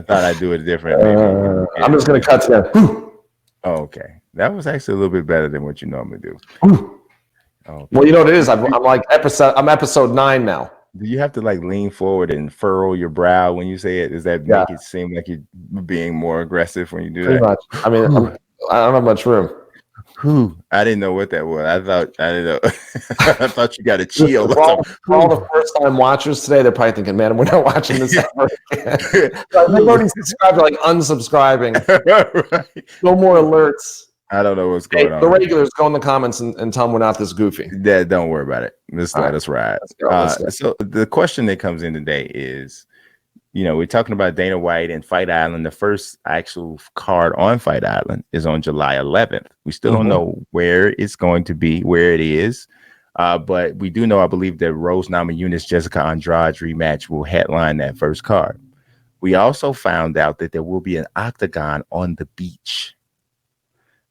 I thought I'd do it different. Maybe. I'm just gonna cut to that. Oh, okay, that was actually a little bit better than what you normally do. Okay. Well, you know what it is. I'm like episode 9 now. Do you have to like lean forward and furrow your brow when you say it? Does that make it seem like you're being more aggressive when you do Pretty that? much. I mean, I don't have much room. I didn't know what that was. I didn't know. I thought you got a chill. For all the first-time watchers today, they're probably thinking, "Man, we're not watching this ever again." They've already subscribed, like unsubscribing. Right. No more alerts. I don't know what's going on. The regulars, go in the comments and tell them we're not this goofy. Don't worry about it. Let's let us ride. So the question that comes in today is, we're talking about Dana White and Fight Island. The first actual card on Fight Island is on July 11th. We still don't know where it's going to be, where it is. But we do know, I believe, that Rose Namajunas Jessica Andrade rematch will headline that first card. We also found out that there will be an octagon on the beach.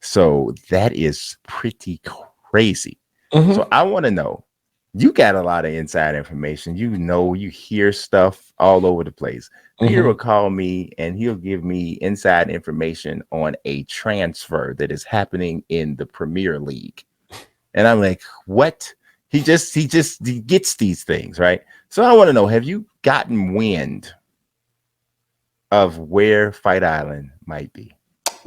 So that is pretty crazy. So I want to know, you got a lot of inside information. You hear stuff all over the place. Peter will call me and he'll give me inside information on a transfer that is happening in the Premier League. And I'm like, what? He gets these things, right? So I want to know, have you gotten wind of where Fight Island might be?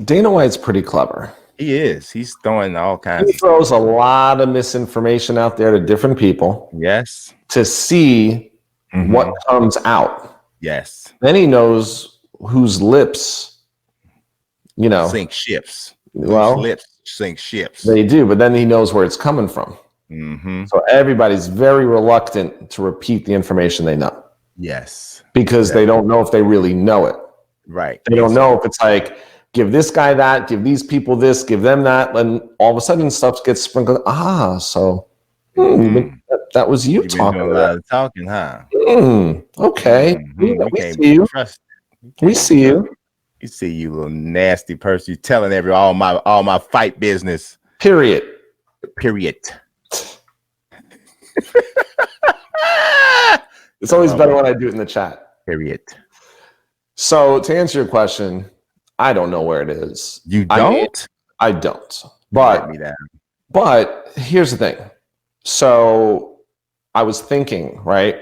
Dana White's pretty clever. He is. He's throwing all kinds. He throws a lot of misinformation out there to different people. Yes. To see what comes out. Yes. Then he knows whose lips, sink ships. Well, whose lips sink ships. They do, but then he knows where it's coming from. So everybody's very reluctant to repeat the information they know. Yes. Because they don't know if they really know it. Right. They don't know if it's like, give this guy that, give these people this, give them that, and all of a sudden stuff gets sprinkled. So that was you talking. A lot of talking, huh? Okay. We see you. We see you. You see you, little nasty person. You're telling all my fight business. Period. It's always better when I do it in the chat. Period. So to answer your question, I don't know where it is. You don't? I don't. But here's the thing. So I was thinking, right,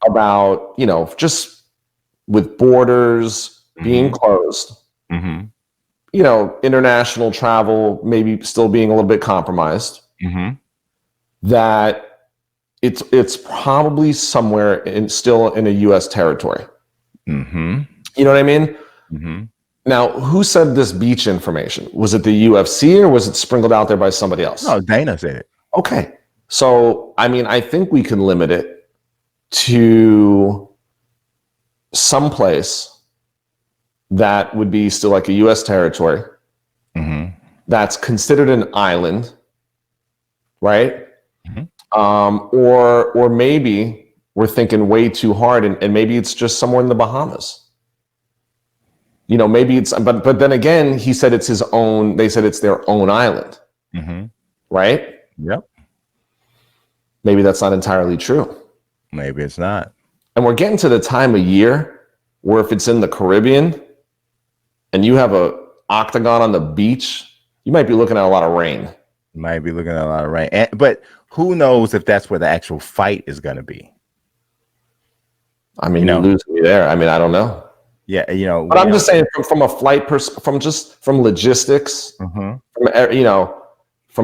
about, just with borders being closed, international travel maybe still being a little bit compromised, that it's probably somewhere still in a U.S. territory. You know what I mean? Now, who said this beach information? Was it the UFC or was it sprinkled out there by somebody else? No, Dana said it. Okay. So, I think we can limit it to someplace that would be still like a U.S. territory that's considered an island, right? Or maybe we're thinking way too hard and maybe it's just somewhere in the Bahamas. Maybe it's, but then again, he said it's his own, they said it's their own island. Right? Yep. Maybe that's not entirely true. Maybe it's not. And we're getting to the time of year where if it's in the Caribbean and you have a octagon on the beach, you might be looking at a lot of rain. But who knows if that's where the actual fight is going to be? You lose me there. I don't know. Yeah, but I'm just saying from a flight from logistics, from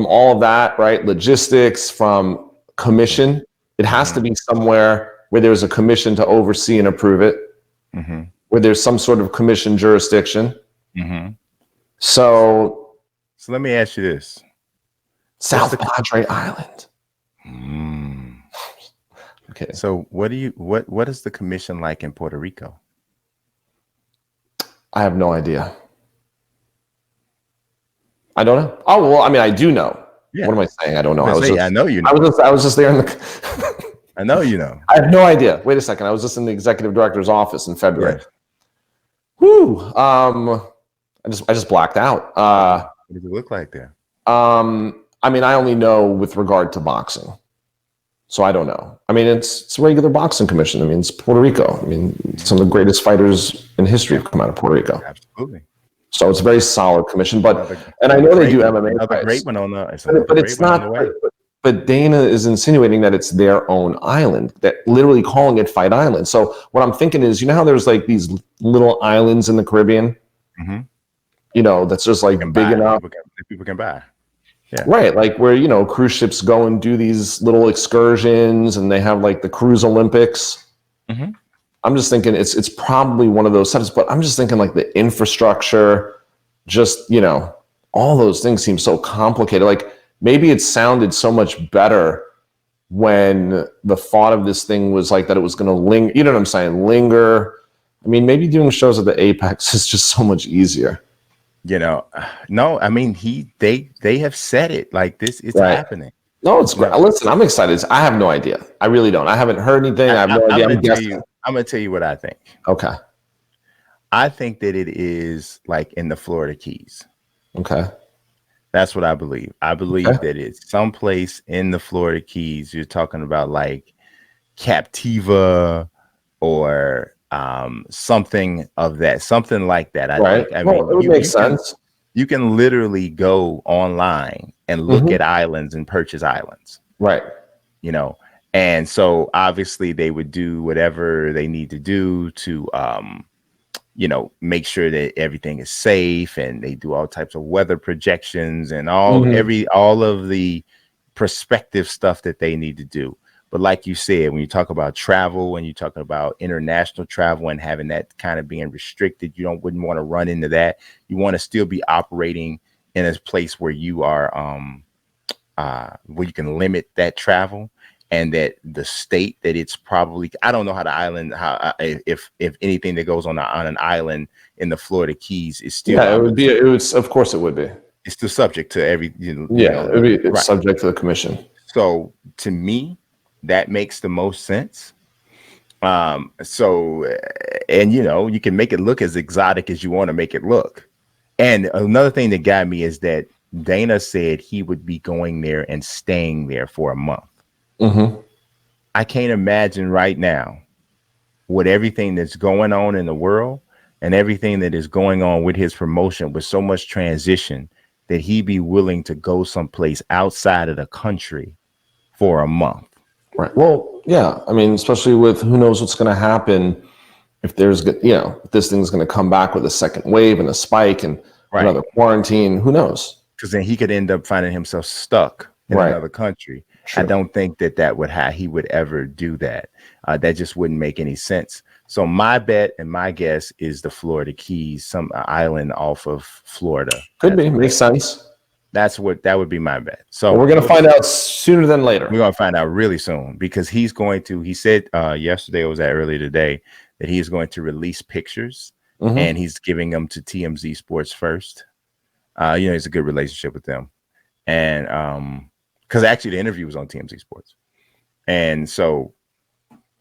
all of that, right? Logistics, from commission, it has to be somewhere where there's a commission to oversee and approve it, where there's some sort of commission jurisdiction. So let me ask you this: South Padre Island. Okay. So what is the commission like in Puerto Rico? I have no idea. I don't know. Oh, well, I do know. Yeah. What am I saying? I don't know. I know you know. I was just there in the... I know you know. I have no idea. Wait a second. I was just in the executive director's office in February. Yes. Whew. I just blacked out. What does it look like there? I only know with regard to boxing. So I don't know. I mean, it's a regular boxing commission. I mean, it's Puerto Rico. I mean, some of the greatest fighters in history have come out of Puerto Rico. Absolutely. So it's a very solid commission. But and I know they do MMA. Another great one on but it's not. But Dana is insinuating that it's their own island, that literally calling it Fight Island. So what I'm thinking is, you know how there's like these little islands in the Caribbean, you know, that's just like big enough people can buy. Yeah. Right. Like where, you know, cruise ships go and do these little excursions and they have like the cruise Olympics. I'm just thinking it's probably one of those setups, but I'm just thinking like the infrastructure, just, you know, all those things seem so complicated. Like maybe it sounded so much better when the thought of this thing was like that it was going to linger, you know what I'm saying? Linger. I mean, maybe doing shows at the Apex is just so much easier. You know, no, I mean, they have said it like this is happening. No, it's great. Listen, I'm excited. I have no idea. I really don't. I haven't heard anything. I have no idea. I'm going to tell you what I think. Okay. I think that it is like in the Florida Keys. Okay. That's what I believe. I believe that it's someplace in the Florida Keys. You're talking about like Captiva or something of that, something like that. I think. I mean, it would make sense. You can literally go online and look at islands and purchase islands. Right. You know, and so obviously they would do whatever they need to do to, you know, make sure that everything is safe, and they do all types of weather projections and all of the prospective stuff that they need to do. But like you said, when you talk about travel, when you talk about international travel and having that kind of being restricted, wouldn't want to run into that. You want to still be operating in a place where you are, where you can limit that travel, and that the state that it's probably, I don't know how the island, if anything that goes on an island in the Florida Keys is still, of course it would be. It's still subject to every, it would be subject to the commission. So to me, that makes the most sense. So, and you know, you can make it look as exotic as you want to make it look. And another thing that got me is that Dana said he would be going there and staying there for a month. I can't imagine right now with everything that's going on in the world and everything that is going on with his promotion, with so much transition, that he'd be willing to go someplace outside of the country for a month. Right. Well, yeah. I mean, especially with who knows what's going to happen if there's, you know, if this thing's going to come back with a second wave and a spike and another quarantine. Who knows? Because then he could end up finding himself stuck in another country. Sure. I don't think that he would ever do that. That just wouldn't make any sense. So my bet and my guess is the Florida Keys, some island off of Florida. Could be. Makes sense. That would be my bet. So we're going to find out sooner than later. We're going to find out really soon, because he said yesterday, or was that earlier today, that he's going to release pictures and he's giving them to TMZ Sports first. You know, it's a good relationship with them. And because actually the interview was on TMZ Sports. And so,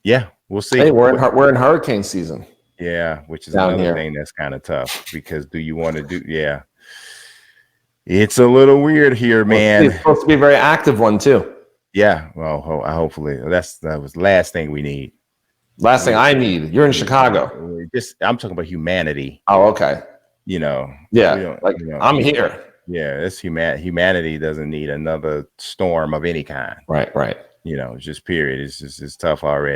yeah, we'll see. Hey, we're in hurricane season. Yeah, which is another thing that's kind of tough, because do you want to do? Yeah. It's a little weird here, man. It's supposed to be a very active one too. Yeah. Well, hopefully that was the last thing we need. Last thing I need. You're in Chicago. I'm talking about humanity. Oh, okay. You know. Yeah. I'm here. Yeah. This humanity doesn't need another storm of any kind. Right. You know, it's just period. It's tough already.